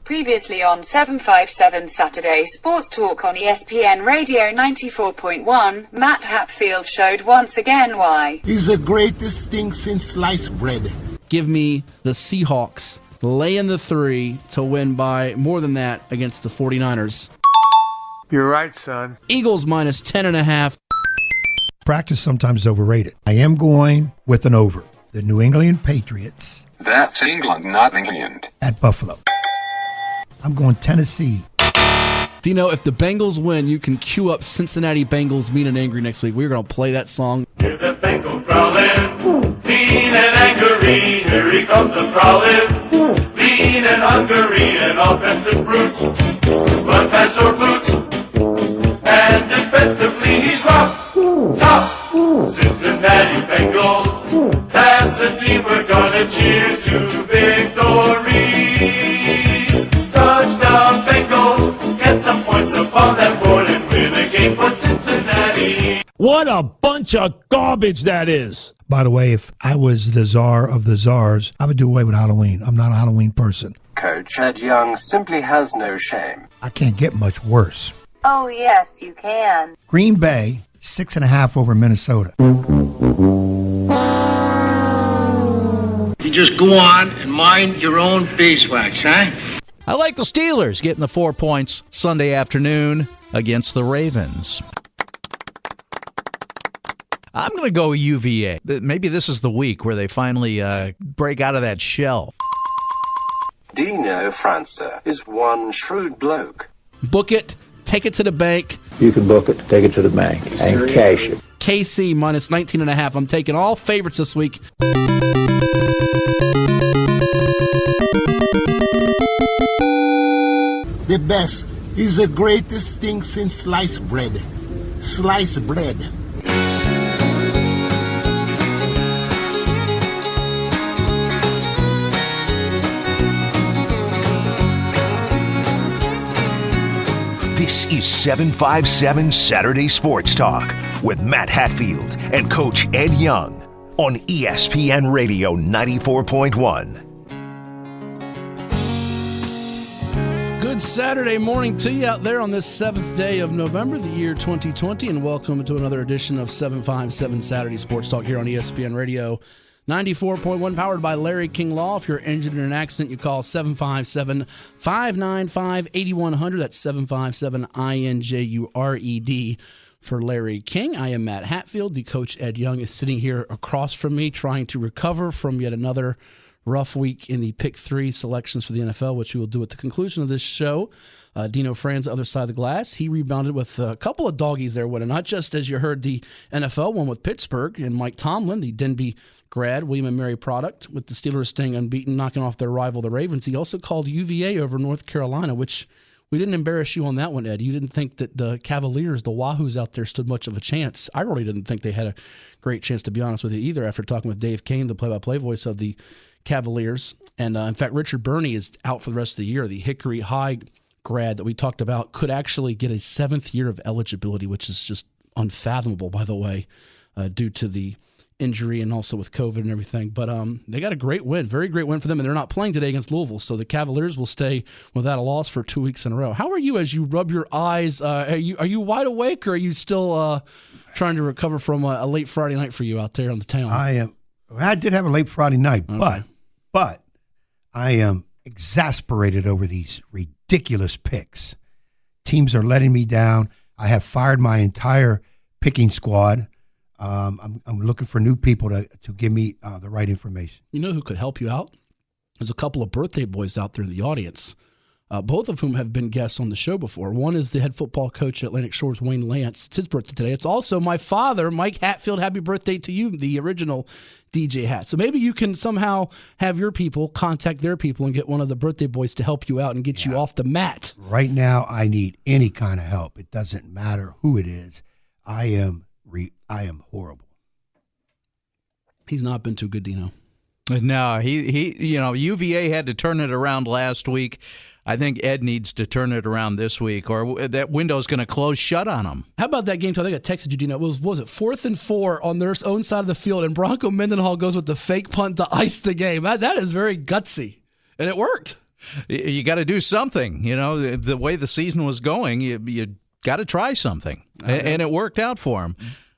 Previously on 757 Saturday Sports Talk on ESPN Radio 94.1, Matt Hatfield showed once again why he's the greatest thing since sliced bread. Give me the Seahawks laying the 3 to win by more than that against the 49ers. You're right, son. Eagles minus 10.5. Practice sometimes is overrated. I am going with an over. The New England Patriots. That's England, not England. At Buffalo. I'm going Tennessee. Dino, if the Bengals win, you can cue up Cincinnati Bengals Mean and Angry next week. We're going to play that song. Hear the Bengals growling, mean and angry. Here he comes a prowling, lean and hungry, an offensive brute. But pants or boots, and defensively he's rough, tough. Cincinnati Bengals, that's the team we're gonna cheer to victory. Touchdown Bengals, get some points upon that board and win a game for Cincinnati. What a bunch of garbage that is. By the way, if I was the czar of the czars, I would do away with Halloween. I'm not a Halloween person. Coach Ed Young simply has no shame. I can't get much worse. Oh yes, you can. Green Bay, 6.5 over Minnesota. You just go on and mind your own beeswax, huh? I like the Steelers getting the 4 points Sunday afternoon against the Ravens. I'm going to go UVA. Maybe this is the week where they finally break out of that shell. Dino Francer is one shrewd bloke. Book it. Take it to the bank. You can book it, take it to the bank, and cash it. KC minus 19.5. I'm taking all favorites this week. The best. He's the greatest thing since sliced bread. Sliced bread. This is 757 Saturday Sports Talk with Matt Hatfield and Coach Ed Young on ESPN Radio 94.1. Good Saturday morning to you out there on this 7th day of November, the year 2020, and welcome to another edition of 757 Saturday Sports Talk here on ESPN Radio 94.1, powered by Larry King Law. If you're injured in an accident, you call 757-595-8100. That's 757-INJURED for Larry King. I am Matt Hatfield. The Coach Ed Young is sitting here across from me trying to recover from yet another rough week in the Pick 3 selections for the NFL, which we will do at the conclusion of this show. Dino Franz, other side of the glass, he rebounded with a couple of doggies there winning, not just, as you heard, the NFL one with Pittsburgh and Mike Tomlin, the Denby grad, William & Mary product, with the Steelers staying unbeaten, knocking off their rival, the Ravens. He also called UVA over North Carolina, which we didn't embarrass you on that one, Ed. You didn't think that the Cavaliers, the Wahoos out there, stood much of a chance. I really didn't think they had a great chance, to be honest with you, either, after talking with Dave Kane, the play-by-play voice of the Cavaliers. And, in fact, Richard Burney is out for the rest of the year. The Hickory High grad that we talked about could actually get a 7th year of eligibility, which is just unfathomable, by the way, due to the injury and also with COVID and everything. But they got a great win, very great win for them, and they're not playing today against Louisville, so the Cavaliers will stay without a loss for 2 weeks in a row. How are you as you rub your eyes? Are you wide awake, or are you still trying to recover from a late Friday night for you out there on the town? I did have a late Friday night, Okay. but I am exasperated over these ridiculous picks. Teams are letting me down. I have fired my entire picking squad. I'm looking for new people to give me the right information. You know who could help you out? There's a couple of birthday boys out there in the audience, both of whom have been guests on the show before. One is the head football coach at Atlantic Shores, Wayne Lance. It's his birthday today. It's also my father, Mike Hatfield. Happy birthday to you, the original DJ Hat. So maybe you can somehow have your people contact their people and get one of the birthday boys to help you out and get you off the mat. Right now, I need any kind of help. It doesn't matter who it is. I am horrible. He's not been too good, Dino. No, he UVA had to turn it around last week. I think Ed needs to turn it around this week, or that window's going to close shut on him. How about that game? I think I texted you, Dino. Was it 4th and 4 on their own side of the field, and Bronco Mendenhall goes with the fake punt to ice the game. That is very gutsy, and it worked. You got to do something. You know, the way the season was going, you got to try something. And it worked out for him.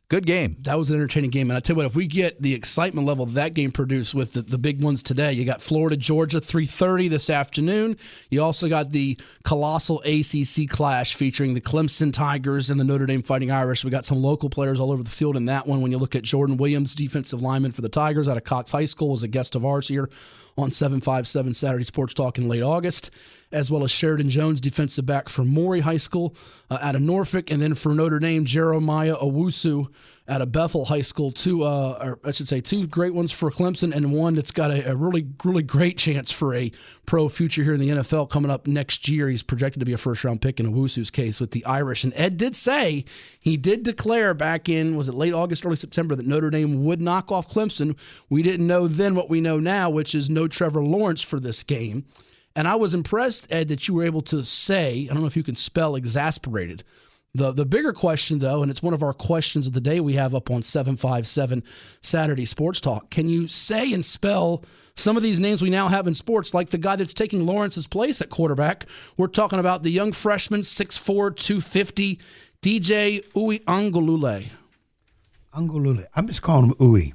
Good game. That was an entertaining game. And I tell you what, if we get the excitement level that game produced with the big ones today, you got Florida, Georgia, 3:30 this afternoon. You also got the colossal ACC clash featuring the Clemson Tigers and the Notre Dame Fighting Irish. We got some local players all over the field in that one. When you look at Jordan Williams, defensive lineman for the Tigers out of Cox High School, was a guest of ours here on 757 Saturday Sports Talk in late August, as well as Sheridan Jones, defensive back for Maury High School out of Norfolk, and then for Notre Dame, Jeremiah Owusu out of Bethel High School. Two great ones for Clemson, and one that's got a really, really great chance for a pro future here in the NFL coming up next year. He's projected to be a first-round pick in Owusu's case with the Irish. And Ed did say, he did declare back in, was it late August, early September, that Notre Dame would knock off Clemson. We didn't know then what we know now, which is no Trevor Lawrence for this game. And I was impressed, Ed, that you were able to say, I don't know if you can spell exasperated. The bigger question, though, and it's one of our questions of the day we have up on 757 Saturday Sports Talk, can you say and spell some of these names we now have in sports, like the guy that's taking Lawrence's place at quarterback? We're talking about the young freshman, 6'4", 250, DJ Uiagalelei. Angulule. I'm just calling him Uwe.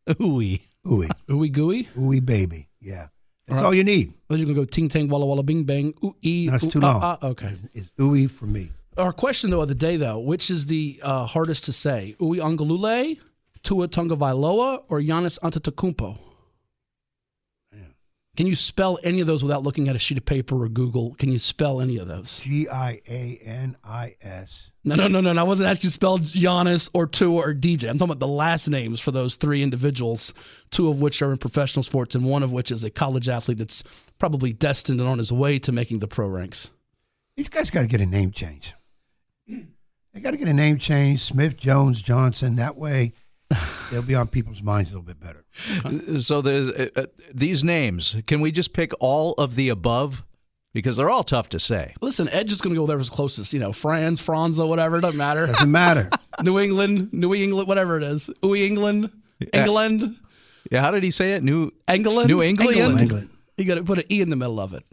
Uwe. Uwe. Uwe Gooey? Uwe baby. Yeah. That's all you need. Well, you're going to go ting, tang, walla, walla, bing, bang, ooh-ee. That's too long. Okay. It's Uwe for me. Our question, though, of the day, though, which is the hardest to say? Uiagalelei, Tua Tagovailoa, or Giannis Antetokounmpo? Yeah. Can you spell any of those without looking at a sheet of paper or Google? Can you spell any of those? Gianis. No. I wasn't asking you to spell Giannis or Tua or DJ. I'm talking about the last names for those three individuals, two of which are in professional sports and one of which is a college athlete that's probably destined and on his way to making the pro ranks. These guys got to get a name change. They got to get a name change, Smith, Jones, Johnson. That way, they'll be on people's minds a little bit better. So there's these names. Can we just pick all of the above? Because they're all tough to say. Listen, Ed's just going to go there as closest. Franz, Franza, whatever. It doesn't matter. Doesn't matter. New England, whatever it is. England. Yeah, how did he say it? New England? England. You got to put an E in the middle of it.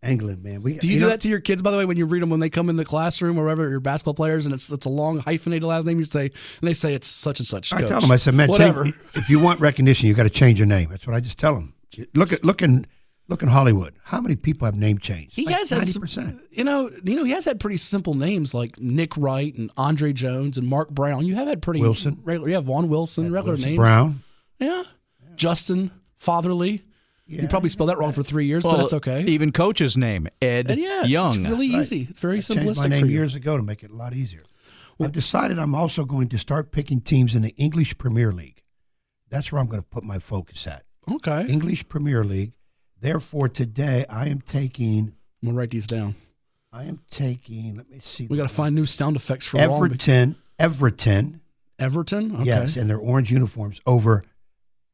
England, man. Do you do that to your kids, by the way, when you read them when they come in the classroom or wherever, your basketball players, and it's a long hyphenated last name, and they say it's such and such. I coach. tell them, I said, man, whatever. If you want recognition, you got to change your name. That's what I just tell them. Look in Hollywood. How many people have name changed? He has 90%. Had he has had pretty simple names like Nick Wright and Andre Jones and Mark Brown. You have had pretty Wilson. regular. You have Vaughn Wilson, regular names. Brown. Yeah. Justin Fatherly. Yeah. You probably spelled that wrong for 3 years, but it's okay. Even coach's name, Ed Young. It's really easy. It's very simplistic. I changed my name years ago to make it a lot easier. I've decided I'm also going to start picking teams in the English Premier League. That's where I'm going to put my focus at. Okay. English Premier League. Therefore, today I am taking. I'm going to write these down. I am taking. Let me see. We got to find new sound effects for Everton. Everton. Okay. Yes, and their orange uniforms over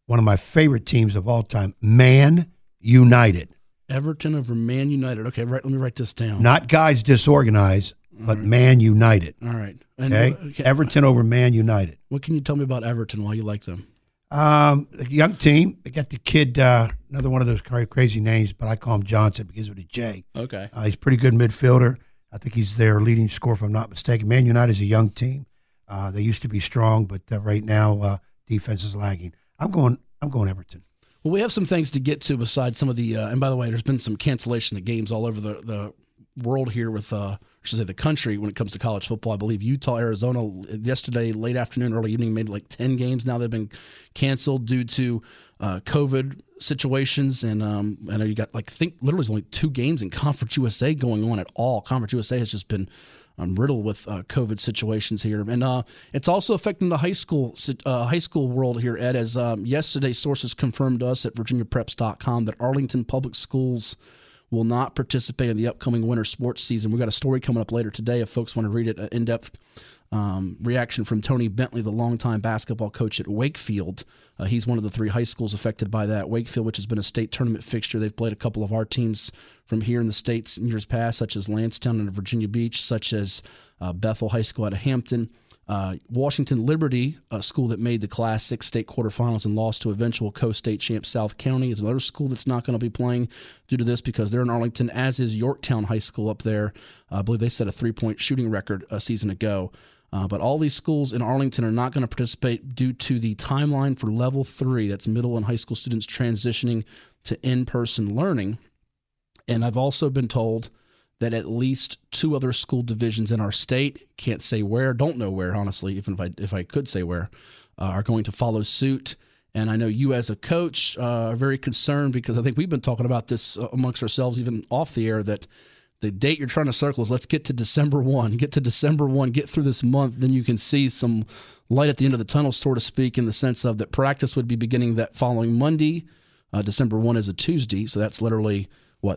one of my favorite teams of all time, Man United. Everton over Man United. Okay, right. Let me write this down. Not guys disorganized, but right. Man United. All right. Okay? Everton over Man United. What can you tell me about Everton? Why you like them? A young team. They got the kid, another one of those crazy names, but I call him Johnson because of the J. Okay. He's a pretty good midfielder. I think he's their leading scorer, if I'm not mistaken. Man United is a young team. They used to be strong, but right now defense is lagging. I'm going Everton. Well, we have some things to get to besides some of the and by the way, there's been some cancellation of games all over the world here with I should say the country when it comes to college football. I believe Utah, Arizona yesterday, late afternoon, early evening, made like 10 games now that have been canceled due to COVID situations. And I know you got literally only 2 games in Conference USA going on at all. Conference USA has just been riddled with COVID situations here, and it's also affecting the high school world here, Ed. As yesterday, sources confirmed to us at VirginiaPreps.com that Arlington Public Schools will not participate in the upcoming winter sports season. We've got a story coming up later today if folks want to read it, an in-depth reaction from Tony Bentley, the longtime basketball coach at Wakefield. He's one of the 3 high schools affected by that. Wakefield, which has been a state tournament fixture. They've played a couple of our teams from here in the States in years past, such as Lansdowne and Virginia Beach, such as Bethel High School out of Hampton. Washington Liberty, a school that made the Class 6 state quarterfinals and lost to eventual co-state champ South County, is another school that's not going to be playing due to this because they're in Arlington, as is Yorktown High School up there. I believe they set a 3-point shooting record a season ago. But all these schools in Arlington are not going to participate due to the timeline for Level 3. That's middle and high school students transitioning to in-person learning. And I've also been told that at least 2 other school divisions in our state, can't say where, don't know where, honestly, even if I could say where, are going to follow suit. And I know you as a coach are very concerned because I think we've been talking about this amongst ourselves even off the air, that the date you're trying to circle is let's get to December 1. Get to December 1, get through this month, then you can see some light at the end of the tunnel, so to speak, in the sense of that practice would be beginning that following Monday. December 1 is a Tuesday, so that's literally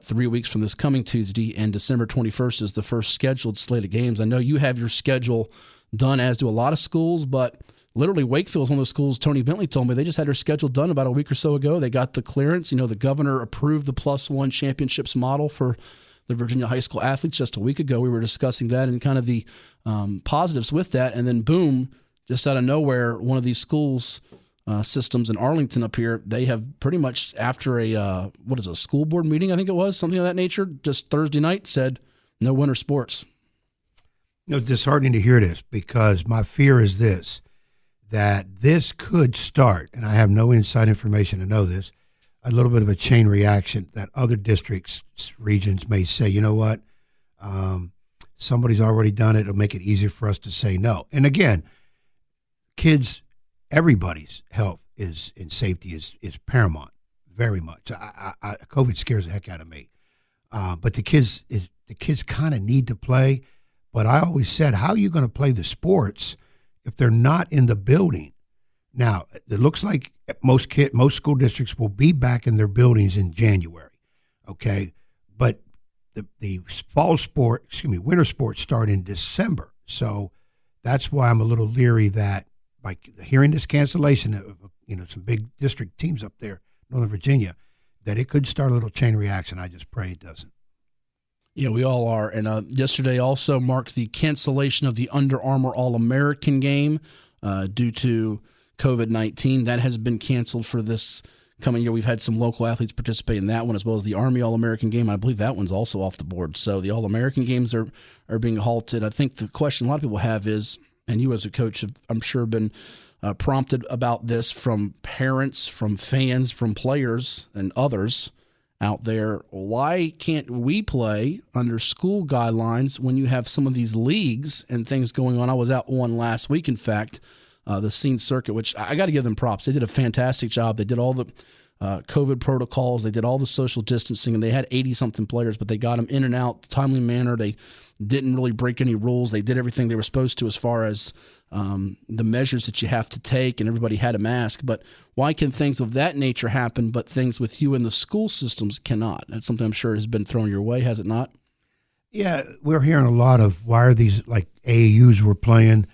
3 weeks from this coming Tuesday, and December 21st is the first scheduled slate of games. I know you have your schedule done, as do a lot of schools, but literally Wakefield is one of those schools. Tony Bentley told me they just had their schedule done about a week or so ago. They got the clearance. The governor approved the +1 championships model for the Virginia high school athletes just a week ago. We were discussing that and kind of the positives with that, and then boom, just out of nowhere, one of these schools systems in Arlington up here, they have pretty much after a school board meeting, I think it was, something of that nature, just Thursday night, said no winter sports. It's disheartening to hear this because my fear is this, that this could start, and I have no inside information to know this, a little bit of a chain reaction that other districts, regions may say, you know what, somebody's already done it. It'll make it easier for us to say no. And again, kids, everybody's health and safety is paramount, very much. COVID scares the heck out of me. But the kids kind of need to play. But I always said, how are you going to play the sports if they're not in the building? Now, it looks like most school districts will be back in their buildings in January, okay? But the winter sports start in December. So that's why I'm a little leery that by hearing this cancellation of some big district teams up there, Northern Virginia, that it could start a little chain reaction. I just pray it doesn't. Yeah, we all are. And yesterday also marked the cancellation of the Under Armour All-American game due to COVID-19. That has been canceled for this coming year. We've had some local athletes participate in that one, as well as the Army All-American game. I believe that one's also off the board. So the All-American games are being halted. I think the question a lot of people have is, and you as a coach have, I'm sure, been prompted about this from parents, from fans, from players, and others out there. Why can't we play under school guidelines when you have some of these leagues and things going on? I was out one last week, in fact, the Scene Circuit, which I got to give them props. They did a fantastic job. They did all the COVID protocols. They did all the social distancing, and they had 80-something players, but they got them in and out in a timely manner. They didn't really break any rules. They did everything they were supposed to as far as the measures that you have to take, and everybody had a mask. But why can things of that nature happen, but things with you in the school systems cannot? That's something I'm sure has been thrown your way, has it not? Yeah, we're hearing a lot of why are these, like AAUs were playing,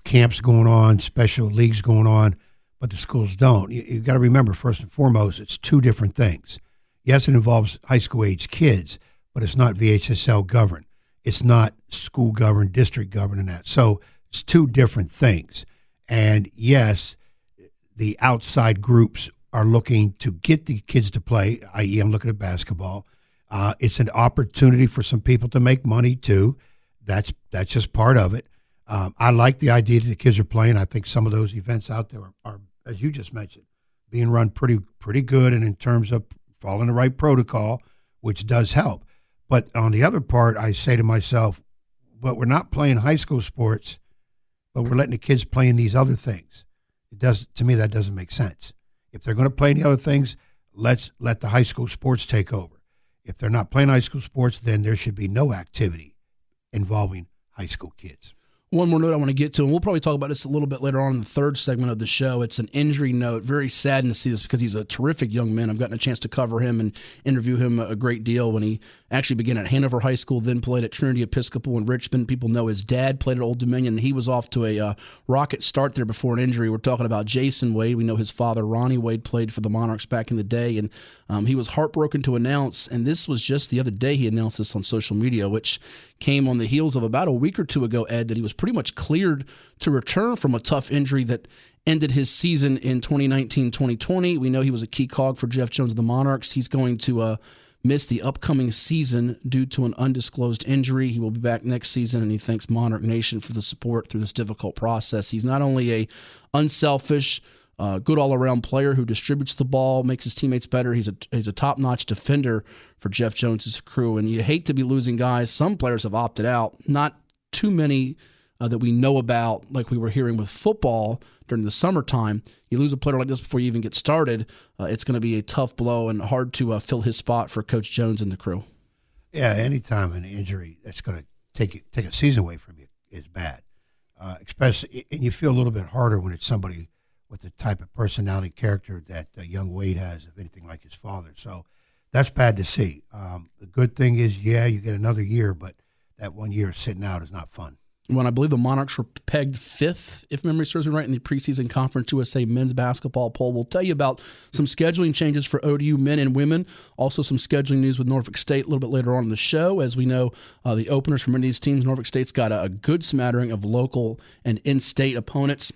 camps going on, special leagues going on, but the schools don't. You got to remember, first and foremost, it's 2 different things. Yes, it involves high school age kids, but it's not VHSL governed. It's not school governed, district governed, and that. So it's 2 different things. And yes, the outside groups are looking to get the kids to play, i.e. I'm looking at basketball. It's an opportunity for some people to make money too. That's just part of it. I like the idea that the kids are playing. I think some of those events out there are, as you just mentioned, being run pretty good, and in terms of following the right protocol, which does help. But on the other part, I say to myself, but we're not playing high school sports, but we're letting the kids play in these other things. To me, that doesn't make sense. If they're going to play in the other things, let's let the high school sports take over. If they're not playing high school sports, then there should be no activity involving high school kids. One more note I want to get to, and we'll probably talk about this a little bit later on in the third segment of the show. It's an injury note. Very saddened to see this because he's a terrific young man. I've gotten a chance to cover him and interview him a great deal when he actually began at Hanover High School, then played at Trinity Episcopal in Richmond. People know his dad played at Old Dominion, and he was off to a rocket start there before an injury. We're talking about Jason Wade. We know his father, Ronnie Wade, played for the Monarchs back in the day, and he was heartbroken to announce, and this was just the other day he announced this on social media, which came on the heels of about a week or two ago, Ed, that he was pretty much cleared to return from a tough injury that ended his season in 2019-2020. We know he was a key cog for Jeff Jones of the Monarchs. He's going to miss the upcoming season due to an undisclosed injury. He will be back next season, and he thanks Monarch Nation for the support through this difficult process. He's not only a unselfish, good all-around player who distributes the ball, makes his teammates better. He's a top-notch defender for Jeff Jones's crew, and you hate to be losing guys. Some players have opted out. Not too many that we know about, like we were hearing with football during the summertime. You lose a player like this before you even get started, it's going to be a tough blow and hard to fill his spot for Coach Jones and the crew. Yeah, anytime an injury that's going to take a season away from you is bad. Especially, and you feel a little bit harder when it's somebody with the type of personality, character that young Wade has, if anything like his father. So that's bad to see. The good thing is, yeah, you get another year, but that 1 year sitting out is not fun. When I believe the Monarchs were pegged 5th, if memory serves me right, in the preseason Conference USA men's basketball poll. We'll tell you about some scheduling changes for ODU men and women, also some scheduling news with Norfolk State a little bit later on in the show. As we know, the openers for many of these teams, Norfolk State's got a good smattering of local and in-state opponents.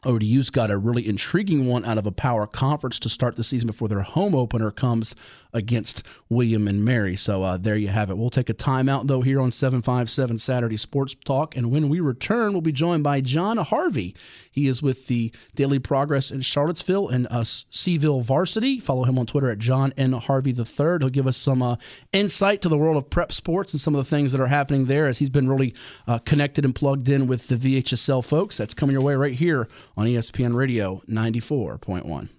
ODU's got a really intriguing one out of a power conference to start the season before their home opener comes against William and Mary. So there you have it. We'll take a timeout, though, here on 757 Saturday Sports Talk. And when we return, we'll be joined by John Harvey. He is with the Daily Progress in Charlottesville and Seaville Varsity. Follow him on Twitter at John N. Harvey III. He'll give us some insight to the world of prep sports and some of the things that are happening there, as he's been really connected and plugged in with the VHSL folks. That's coming your way right here on ESPN Radio 94.1.